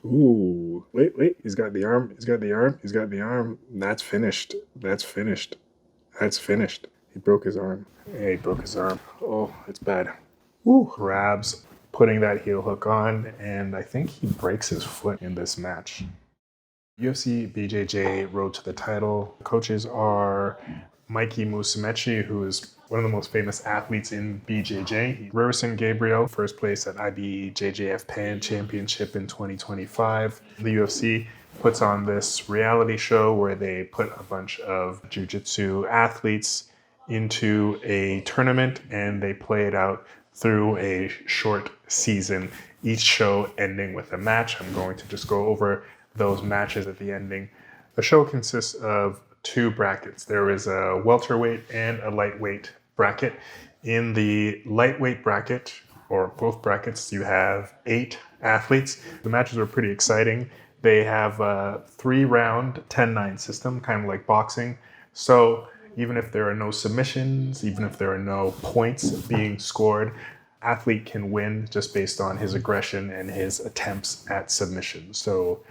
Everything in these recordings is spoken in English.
Ooh, wait, he's got the arm, he's got the arm, he's got the arm. That's finished. That's finished. That's finished. He broke his arm. Yeah, he broke his arm. Oh, it's bad. Ooh, grabs, putting that heel hook on, and I think he breaks his foot in this match. UFC BJJ Road to the title. Coaches are Mikey Musumeci, who is one of the most famous athletes in BJJ. Rerisson Gabriel, first place at IBJJF Pan Championship in 2025. The UFC puts on this reality show where they put a bunch of jiu-jitsu athletes into a tournament and they play it out through a short season, each show ending with a match. I'm going to just go over those matches at the ending. The show consists of two brackets. There is a welterweight and a lightweight bracket. In the lightweight bracket, or both brackets, you have 8 athletes. The matches are pretty exciting. They have a 3-round 10-9 system, kind of like boxing. So even if there are no submissions, even if there are no points being scored, athlete can win just based on his aggression and his attempts at submission. So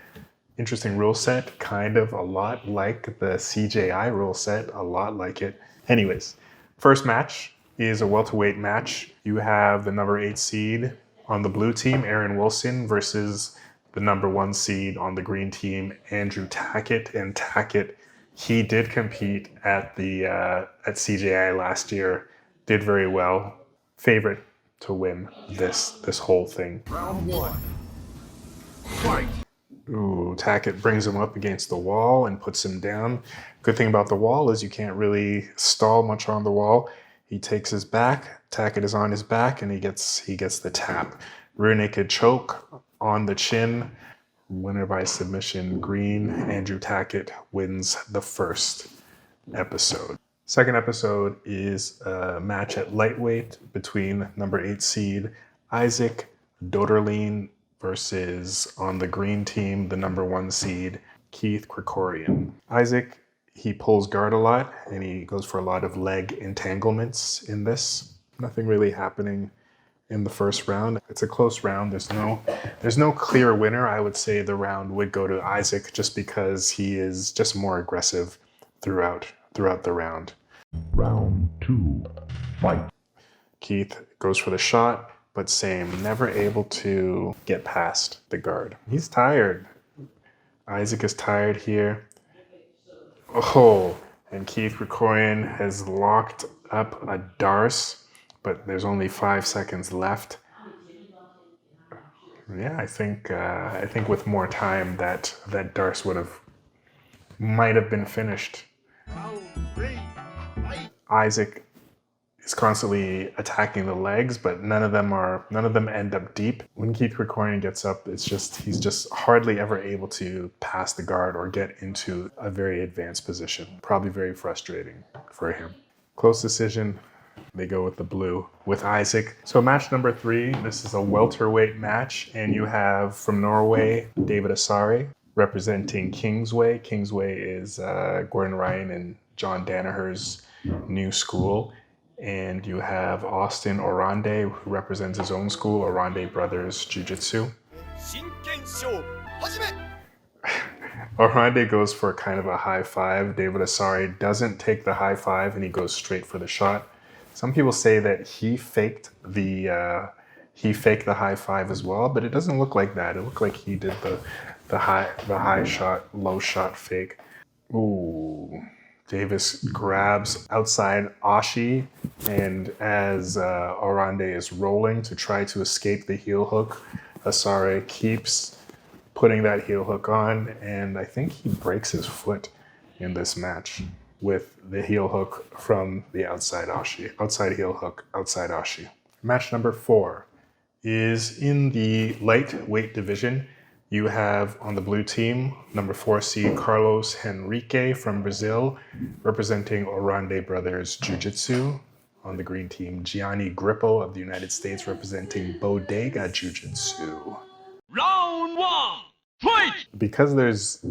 interesting rule set, kind of a lot like the CJI rule set, a lot like it. Anyways, first match is a welterweight match. You have the number 8 seed on the blue team, Aaron Wilson, versus the number 1 seed on the green team, Andrew Tackett. And Tackett, he did compete at the at CJI last year, did very well. Favorite to win this whole thing. Round 1. Fight! Ooh, Tackett brings him up against the wall and puts him down. Good thing about the wall is you can't really stall much on the wall. He takes his back, Tackett is on his back, and he gets the tap. Rear naked choke on the chin. Winner by submission, green. Andrew Tackett wins the first episode. Second episode is a match at lightweight between number 8 seed Isaac Doederlein versus, on the green team, the number 1 seed, Keith Krikorian. Isaac, he pulls guard a lot, and he goes for a lot of leg entanglements in this. Nothing really happening in the first round. It's a close round. There's no clear winner. I would say the round would go to Isaac just because he is just more aggressive throughout the round. Round 2. Fight! Keith goes for the shot, but same, never able to get past the guard. He's tired. Isaac is tired here. Oh, and Keith Krikorian has locked up a Darce, but there's only 5 seconds left. Yeah, I think with more time that Darce might have been finished. Isaac is constantly attacking the legs, but none of them end up deep. When Keith Krikorian gets up, he's just hardly ever able to pass the guard or get into a very advanced position. Probably very frustrating for him. Close decision. They go with the blue with Isaac. So match number 3, this is a welterweight match, and you have from Norway, David Asare, representing Kingsway. Kingsway is Gordon Ryan and John Danaher's new school. And you have Austin Oranday, who represents his own school, Oranday Brothers Jiu-Jitsu. Oranday goes for kind of a high five. David Asare doesn't take the high five, and he goes straight for the shot. Some people say that he faked the high five as well, but it doesn't look like that. It looked like he did the high shot, low shot fake. Ooh. Davis grabs outside Ashi, and as Oranday is rolling to try to escape the heel hook, Asare keeps putting that heel hook on, and I think he breaks his foot in this match with the heel hook from the outside Ashi. Outside heel hook, outside Ashi. Match number 4 is in the lightweight division. You have on the blue team, number 4 seed Carlos Henrique from Brazil, representing Oranday Brothers Jiu-Jitsu. On the green team, Gianni Grippo of the United States, representing Bodega Jiu-Jitsu. Round 1, fight! Because it's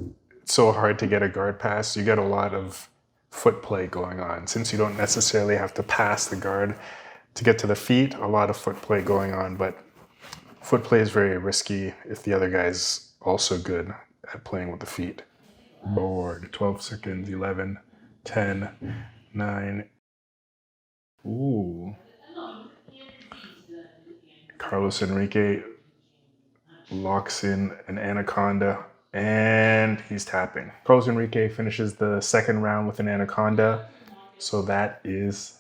so hard to get a guard pass, you get a lot of foot play going on. Since you don't necessarily have to pass the guard to get to the feet, a lot of foot play going on, but foot play is very risky if the other guy's also good at playing with the feet. Board, 12 seconds, 11, 10, 9. Ooh. Carlos Henrique locks in an anaconda, and he's tapping. Carlos Henrique finishes the second round with an anaconda, so that is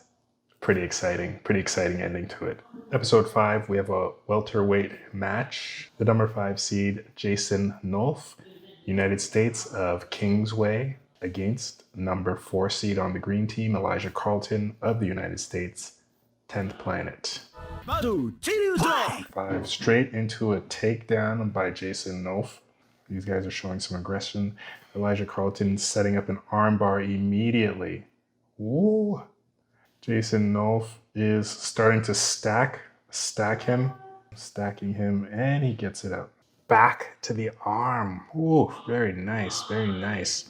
pretty exciting ending to it. Episode 5, we have a welterweight match. The number 5 seed, Jason Nolf, United States of Kingsway, against number 4 seed on the green team, Elijah Carlton of the United States, 10th Planet. 5 straight into a takedown by Jason Nolf. These guys are showing some aggression. Elijah Carlton setting up an armbar immediately. Ooh. Jason Nolf is starting to stacking him, and he gets it out. Back to the arm. Ooh, very nice, very nice.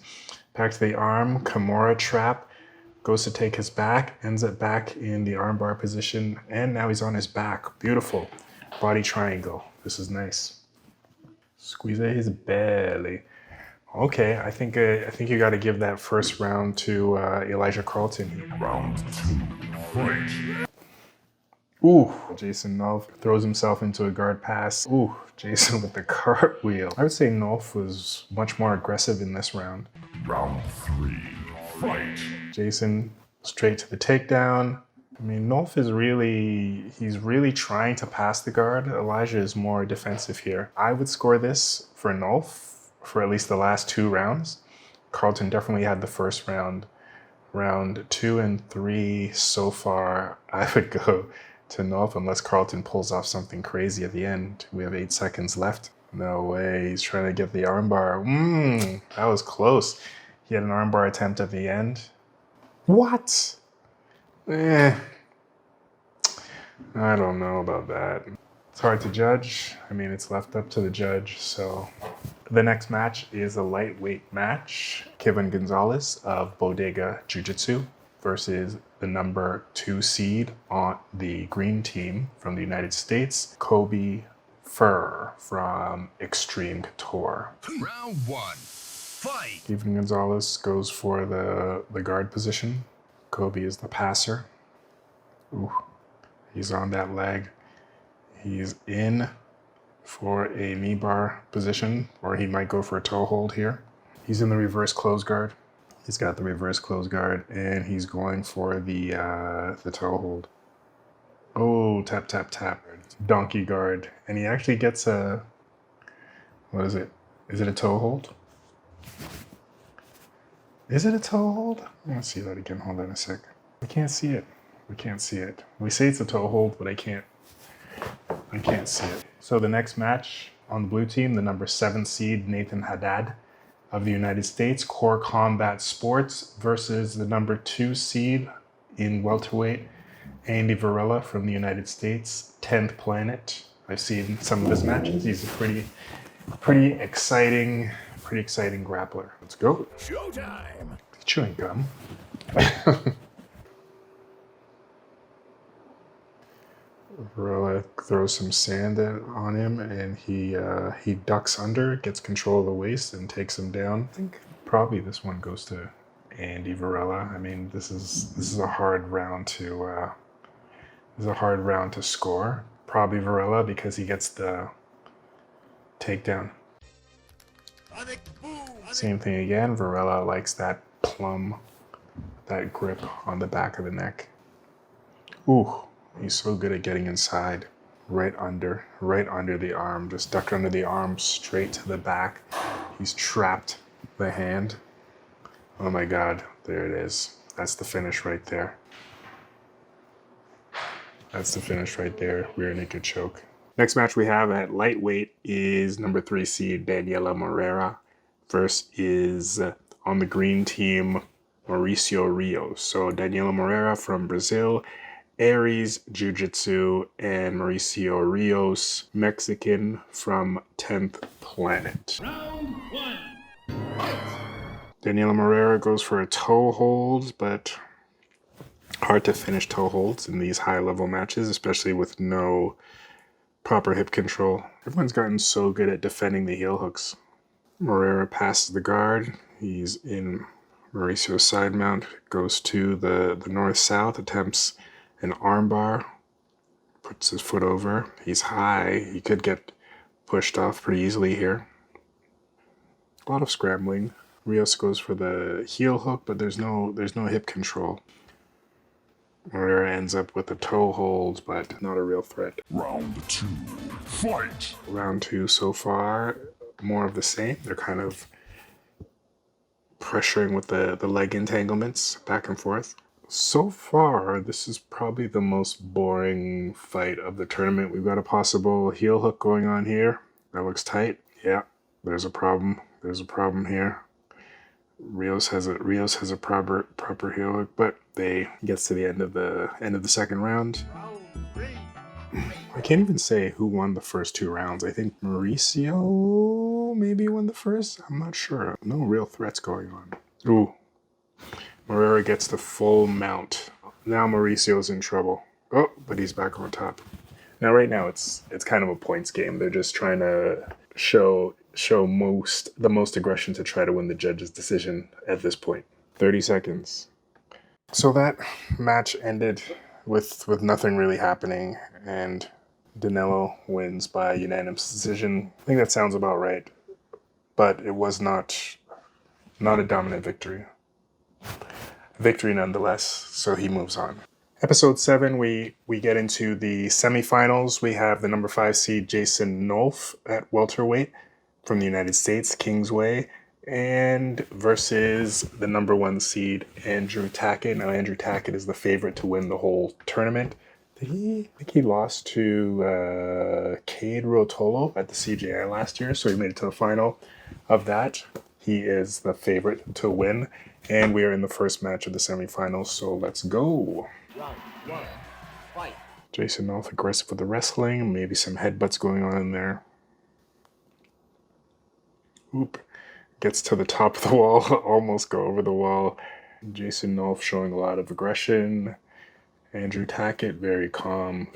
Back to the arm, Kimura trap. Goes to take his back, ends up back in the armbar position, and now he's on his back. Beautiful. Body triangle. This is nice. Squeeze his belly. Okay, I think you got to give that first round to Elijah Carlton. Round 2. Fight. Ooh, Jason Nolf throws himself into a guard pass. Ooh, Jason with the cartwheel. I would say Nolf was much more aggressive in this round. Round 3. Fight. Jason straight to the takedown. I mean, Nolf is really trying to pass the guard. Elijah is more defensive here. I would score this for Nolf for at least the last 2 rounds. Carlton definitely had the first round. Round 2 and 3 so far, I would go to Nolf unless Carlton pulls off something crazy at the end. We have 8 seconds left. No way, he's trying to get the armbar. That was close. He had an armbar attempt at the end. What? I don't know about that. It's hard to judge. I mean, it's left up to the judge. So the next match is a lightweight match. Kyvann Gonzalez of Bodega Jiu-Jitsu versus the number 2 seed on the green team from the United States, Cobey Fehr from Extreme Couture. Round 1. Fight! Kyvann Gonzalez goes for the guard position. Cobey is the passer. Ooh, he's on that leg. He's in for a knee bar position, or he might go for a toe hold here. He's in the reverse close guard. He's got the reverse close guard, and he's going for the toe hold. Oh, tap, tap, tap. Donkey guard. And he actually gets a, what is it? Is it a toe hold? Is it a toe hold? I want to see that again. Hold on a sec. We can't see it. We can't see it. We say it's a toe hold, but I can't see it. So the next match on the blue team, the number 7 seed, Nathan Haddad of the United States, Core Combat Sports, versus the number 2 seed in welterweight, Andy Varela from the United States, 10th Planet. I've seen some of his matches. He's a pretty exciting grappler. Let's go. Showtime. Chewing gum. Varela throws some sand on him, and he ducks under, gets control of the waist, and takes him down. I think probably this one goes to Andy Varela. I mean, this is a hard round to score. Probably Varela because he gets the takedown. Same thing again. Varela likes that plum, that grip on the back of the neck. Ooh. He's so good at getting inside, right under the arm, just ducked under the arm, straight to the back. He's trapped the hand. Oh my God, there it is. That's the finish right there. That's the finish right there. Rear naked choke. Next match we have at lightweight is number 3 seed Danilo Moreira versus on the green team Mauricio Rios. So Danilo Moreira from Brazil, Aries Jiu-Jitsu, and Mauricio Rios, Mexican from 10th Planet. Round 1. Danilo Moreira goes for a toe hold, but hard to finish toe holds in these high-level matches, especially with no Proper hip control. Everyone's gotten so good at defending the heel hooks. Moreira passes the guard. He's in Mauricio's side mount. Goes to the north-south. Attempts an armbar. Puts his foot over. He's high. He could get pushed off pretty easily here. A lot of scrambling. Rios goes for the heel hook, but there's no hip control. Moreira ends up with a toe hold, but not a real threat. Round 2, fight! Round 2 so far, more of the same. They're kind of pressuring with the leg entanglements back and forth. So far, this is probably the most boring fight of the tournament. We've got a possible heel hook going on here. That looks tight. Yeah, there's a problem. There's a problem here. Rios has a proper heel hook, but they gets to the end of the second round. I can't even say who won the first 2 rounds. I think Mauricio maybe won the first. I'm not sure. No real threats going on. Ooh. Moreira gets the full mount. Now Mauricio's in trouble. Oh, but he's back on top. Now right now it's kind of a points game. They're just trying to show the most aggression to try to win the judge's decision at this point. 30 seconds. So that match ended with nothing really happening, and Danilo wins by unanimous decision. I think that sounds about right, but it was not a dominant victory. Victory nonetheless, so he moves on. Episode 7, we get into the semifinals. We have the number 5 seed Jason Nolf at welterweight from the United States, Kingsway, and versus the number 1 seed Andrew Tackett. Now Andrew Tackett is the favorite to win the whole tournament. I think he lost to Cade Rotolo at the CJI last year, so he made it to the final of that. He is the favorite to win, and we are in the first match of the semifinals, so let's go. Round 1, fight. Jason Nolf aggressive with the wrestling, maybe some headbutts going on in there. Oop. Gets to the top of the wall, almost go over the wall. Jason Nolf showing a lot of aggression. Andrew Tackett very calm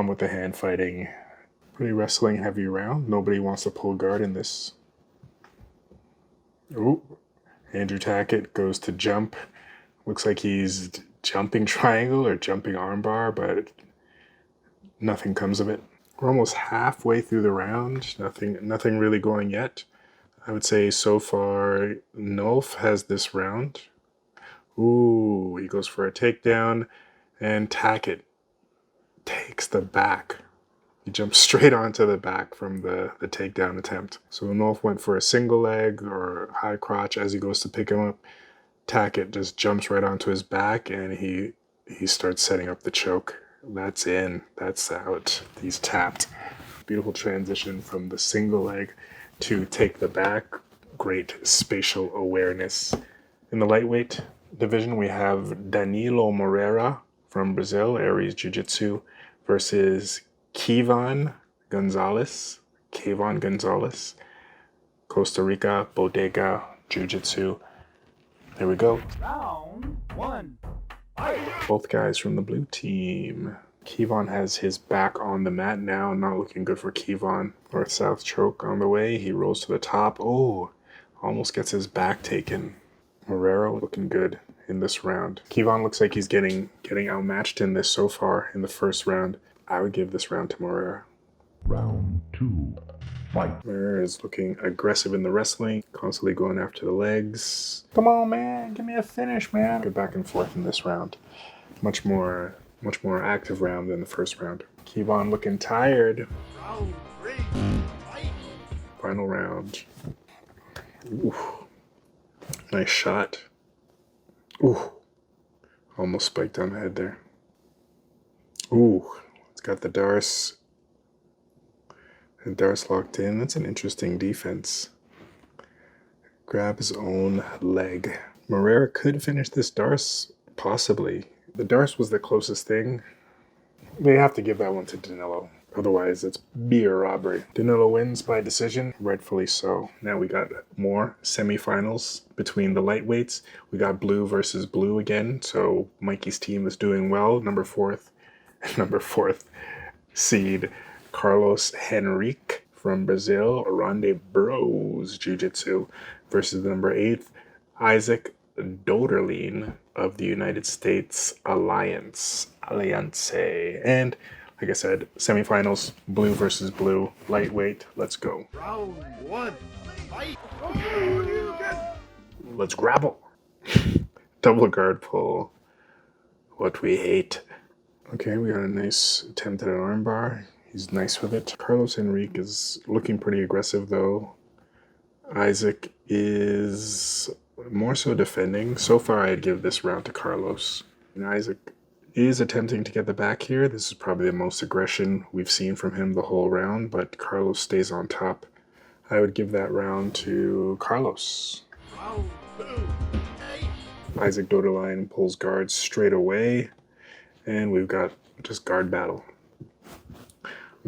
with the hand fighting. Pretty wrestling heavy round. Nobody wants to pull guard in this. Ooh. Andrew Tackett goes to jump. Looks like he's jumping triangle or jumping armbar, but nothing comes of it. We're almost halfway through the round. Nothing really going yet. I would say so far, Nolf has this round. Ooh, he goes for a takedown, and Tackett takes the back. He jumps straight onto the back from the takedown attempt. So Nolf went for a single leg or high crotch as he goes to pick him up. Tackett just jumps right onto his back, and he starts setting up the choke. That's in. That's out. He's tapped. Beautiful transition from the single leg to take the back. Great spatial awareness. In the lightweight division, we have Danilo Moreira from Brazil, Aries Jiu-Jitsu, versus Kyvann Gonzalez, Costa Rica, Bodega Jiu-Jitsu. There we go. Round 1, fight. Both guys from the blue team. Kyvann has his back on the mat now. Not looking good for Kyvann. North-south choke on the way. He rolls to the top. Oh, almost gets his back taken. Moreira looking good in this round. Kyvann looks like he's getting outmatched in this so far in the first round. I would give this round to Moreira. Round 2, fight! Moreira is looking aggressive in the wrestling, constantly going after the legs. Come on, man. Give me a finish, man. Good back and forth in this round. Much more active round than the first round. Kyvann looking tired. Round 3, fight. Final round. Ooh. Nice shot. Ooh. Almost spiked on the head there. Ooh. It's got the Darce. And Darce locked in. That's an interesting defense. Grab his own leg. Moreira could finish this Darce, possibly. The Darce was the closest thing. They have to give that one to Danilo. Otherwise, it's beer robbery. Danilo wins by decision, rightfully so. Now we got more semifinals between the lightweights. We got blue versus blue again, so Mikey's team is doing well. Number fourth seed Carlos Henrique from Brazil, Oranday Bros Jiu-Jitsu versus the number 8, Isaac Doederlein of the United States Alliance. And like I said, semifinals, blue versus blue, lightweight. Let's go. Round 1. Fight. Let's grapple. Double guard pull. What we hate. Okay, we got a nice attempt at an armbar. He's nice with it. Carlos Henrique is looking pretty aggressive though. Isaac is more so defending. So far, I'd give this round to Carlos. And Isaac is attempting to get the back here. This is probably the most aggression we've seen from him the whole round, but Carlos stays on top. I would give that round to Carlos. Round 2. Isaac Doederlein pulls guards straight away, and we've got just guard battle.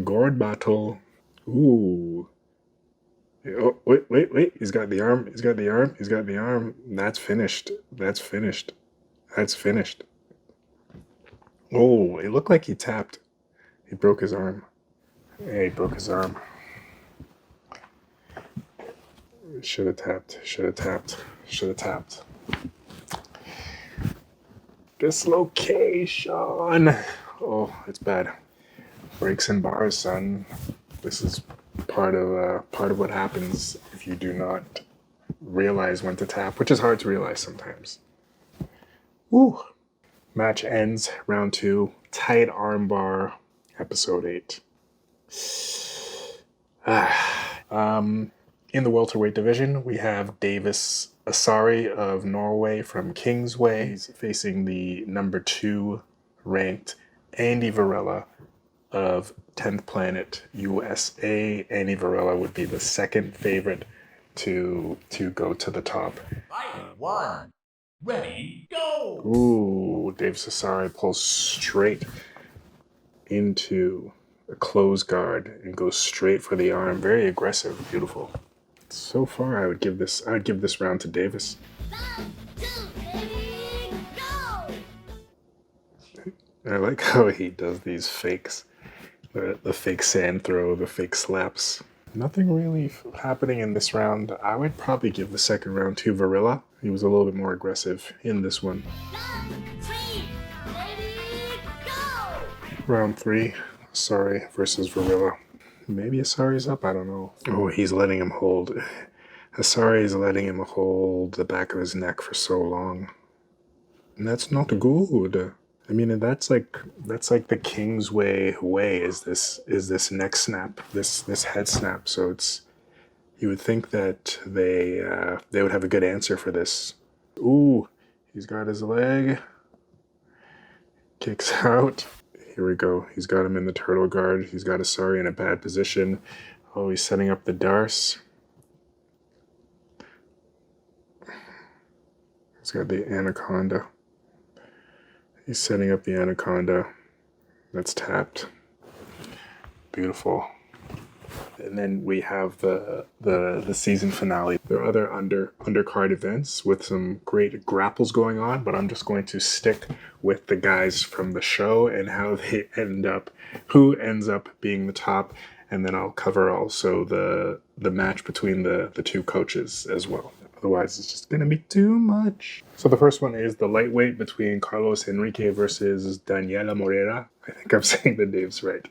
Guard battle. Ooh. Oh, wait. He's got the arm. He's got the arm. He's got the arm. That's finished. That's finished. That's finished. Oh, it looked like he tapped. He broke his arm. Yeah, he broke his arm. Should have tapped. Should have tapped. Should have tapped. Dislocation. Oh, it's bad. Breaks and bars, son. This is part of what happens if you do not realize when to tap, which is hard to realize sometimes. Woo. Match ends, round 2, tight armbar, episode 8. In the welterweight division, we have Davis Asare of Norway from Kingsway. He's facing the number 2 ranked Andy Varela of 10th Planet USA. Andy Varela would be the second favorite to go to the top. Fight 1. Ready, go! Ooh, Davis Asare pulls straight into a closed guard and goes straight for the arm. Very aggressive, beautiful. So far, I would give this round to Davis. 1, 2, 3, go! I like how he does these fakes. The fake sand throw, the fake slaps. Nothing really happening in this round. I would probably give the second round to Varela. He was a little bit more aggressive in this one. 1, 3, ready, go! Round 3, Asare versus Varela. Maybe Asare's up, I don't know. Oh, he's letting him hold. Asare is letting him hold the back of his neck for so long. And that's not good. I mean, that's like the Kingsway way is this neck snap, this head snap. So you would think that they would have a good answer for this. Ooh, he's got his leg. Kicks out. Here we go. He's got him in the turtle guard. He's got Asare in a bad position. Oh, he's setting up the Darce. He's got the Anaconda. He's setting up the Anaconda. That's tapped. Beautiful. And then we have the season finale. There are other undercard events with some great grapples going on, but I'm just going to stick with the guys from the show and how they who ends up being the top, and then I'll cover also the match between the two coaches as well. Otherwise, it's just going to be too much. So the first one is the lightweight between Carlos Henrique versus Danilo Moreira. I think I'm saying the names right.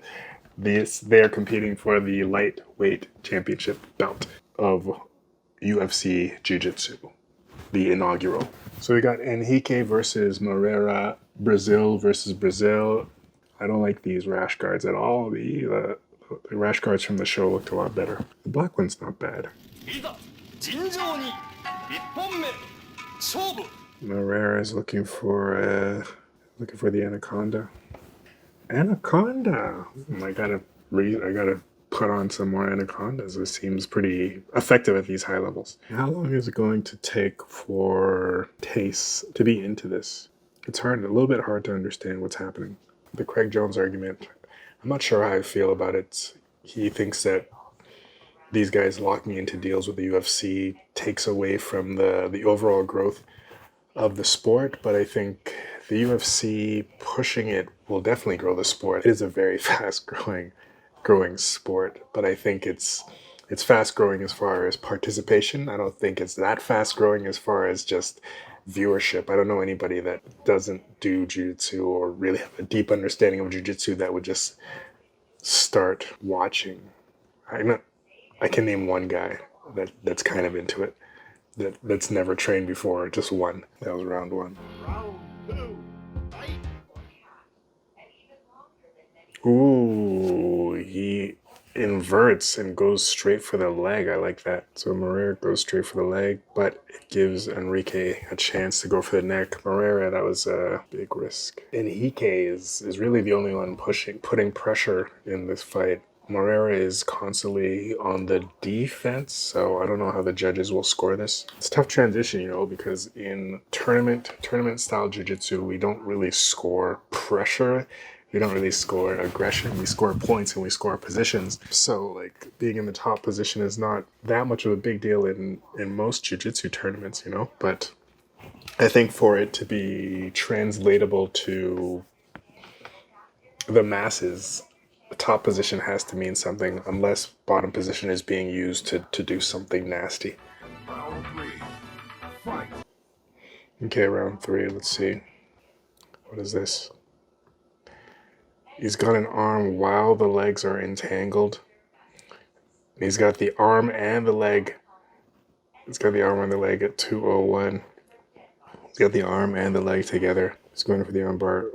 They are competing for the lightweight championship belt of UFC Jiu-Jitsu, the inaugural. So we got Henrique versus Moreira, Brazil versus Brazil. I don't like these rash guards at all. The rash guards from the show looked a lot better. The black one's not bad. Moreira is looking for the Anaconda. Anaconda! I gotta put on some more Anacondas. It seems pretty effective at these high levels. How long is it going to take for Tace to be into this? It's a little bit hard to understand what's happening. The Craig Jones argument, I'm not sure how I feel about it. He thinks that these guys locking into deals with the UFC takes away from the overall growth of the sport, but I think the UFC pushing it will definitely grow the sport. It is a very fast growing growing sport, but I think it's fast growing as far as participation. I don't think it's that fast growing as far as just viewership. I don't know anybody that doesn't do jiu-jitsu or really have a deep understanding of jiu-jitsu that would just start watching. I can name one guy that's kind of into it, that's never trained before, just one. That was round one. Round two. Fight. Ooh, he inverts and goes straight for the leg. I like that. So Moreira goes straight for the leg, but it gives Henrique a chance to go for the neck. Moreira, that was a big risk. Henrique is really the only one putting pressure in this fight. Moreira is constantly on the defense, so I don't know how the judges will score this. It's a tough transition, because in tournament style jiu-jitsu, we don't really score pressure. We don't really score aggression. We score points and we score positions. So, like, being in the top position is not that much of a big deal in most jiu-jitsu tournaments, But I think for it to be translatable to the masses, the top position has to mean something, unless bottom position is being used to do something nasty. Round 3. Fight. Okay, round 3. Let's see. What is this? He's got an arm while the legs are entangled. He's got the arm and the leg. He's got the arm and the leg at 201. He's got the arm and the leg together. He's going for the arm bar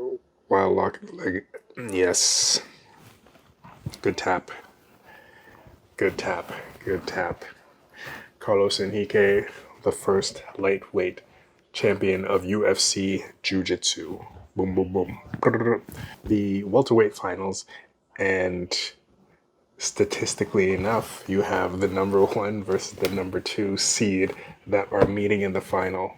while locking the leg. Yes. Good tap. Good tap. Good tap. Carlos Henrique, the first lightweight champion of UFC Jiu-Jitsu. Boom, boom, boom. The welterweight finals, and statistically enough, you have the number 1 versus the number 2 seed that are meeting in the final.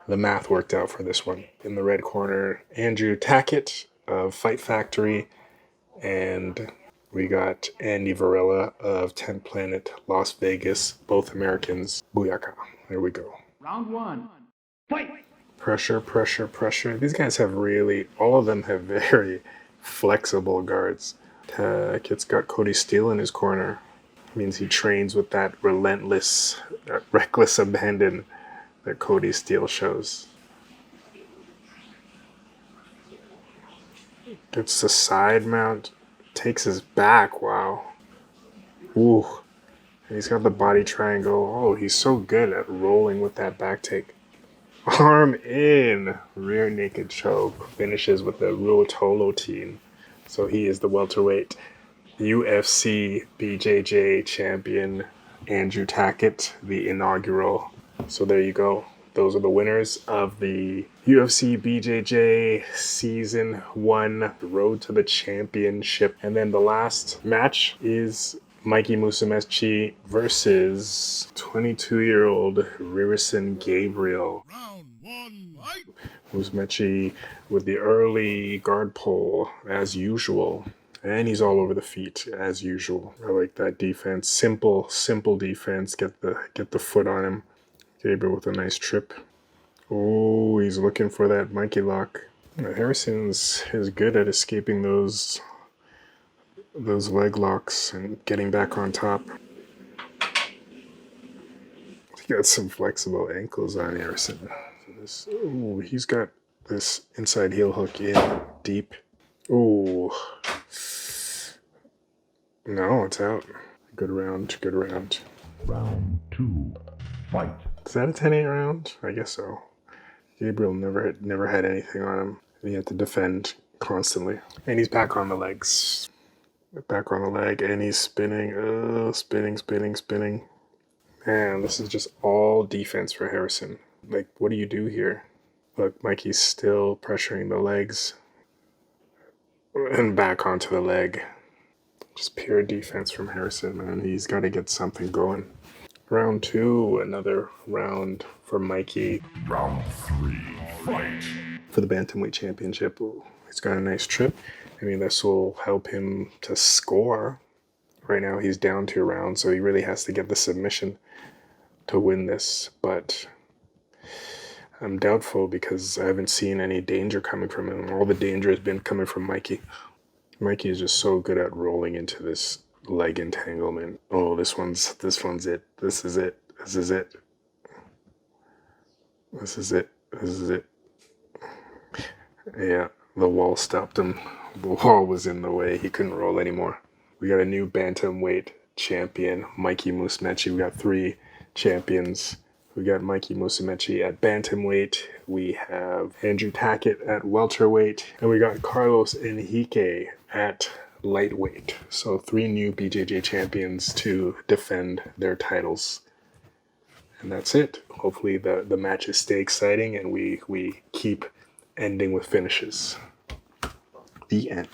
The math worked out for this one. In the red corner, Andrew Tackett of Fight Factory, and we got Andy Varela of 10th Planet Las Vegas, both Americans. Booyaka. There we go. Round 1. Fight! Pressure, pressure, pressure. These guys have all of them have very flexible guards. Tackett's got Cody Steele in his corner. Means he trains with that relentless, reckless abandon that Cody Steele shows. Gets the side mount, takes his back, wow. Ooh. And he's got the body triangle. Oh, he's so good at rolling with that back take. Arm in, rear naked choke, finishes with the Ruotolo team. So he is the welterweight UFC BJJ champion, Andrew Tackett, the inaugural. So there you go. Those are the winners of the UFC BJJ Season 1 Road to the Championship. And then the last match is Mikey Musumeci versus 22-year-old Rerisson Gabriel. Round 1. Fight. Musumeci with the early guard pull, as usual. And he's all over the feet, as usual. I like that defense. Simple defense. Get the foot on him. Gabriel with a nice trip. Oh, he's looking for that Mikey lock. Harrison's is good at escaping those leg locks and getting back on top. He got some flexible ankles on Harrison. Ooh, he's got this inside heel hook in deep. Ooh. No, it's out. Good round, good round. Round 2. Fight. Is that a 10-8 round? I guess so. Gabriel never had anything on him. He had to defend constantly. And he's back on the legs. Back on the leg, and he's spinning. Spinning. Man, this is just all defense for Harrison. Like, what do you do here? Look, Mikey's still pressuring the legs. And back onto the leg. Just pure defense from Harrison, man. He's got to get something going. Round 2, another round for Mikey. Round 3. Fight. For the Bantamweight Championship. Ooh, he's got a nice trip. I mean, this will help him to score. Right now, he's down 2 rounds, so he really has to get the submission to win this. But I'm doubtful because I haven't seen any danger coming from him. All the danger has been coming from Mikey. Mikey is just so good at rolling into this leg entanglement. Oh, this one's it. This is it. This is it. This is it. This is it. Yeah, the wall stopped him. The wall was in the way. He couldn't roll anymore. We got a new bantamweight champion, Mikey Musumeci. We got 3 champions. We got Mikey Musumeci at bantamweight. We have Andrew Tackett at welterweight. And we got Carlos Henrique at lightweight. So 3 new BJJ champions to defend their titles. And that's it. Hopefully the matches stay exciting and we keep ending with finishes. The end.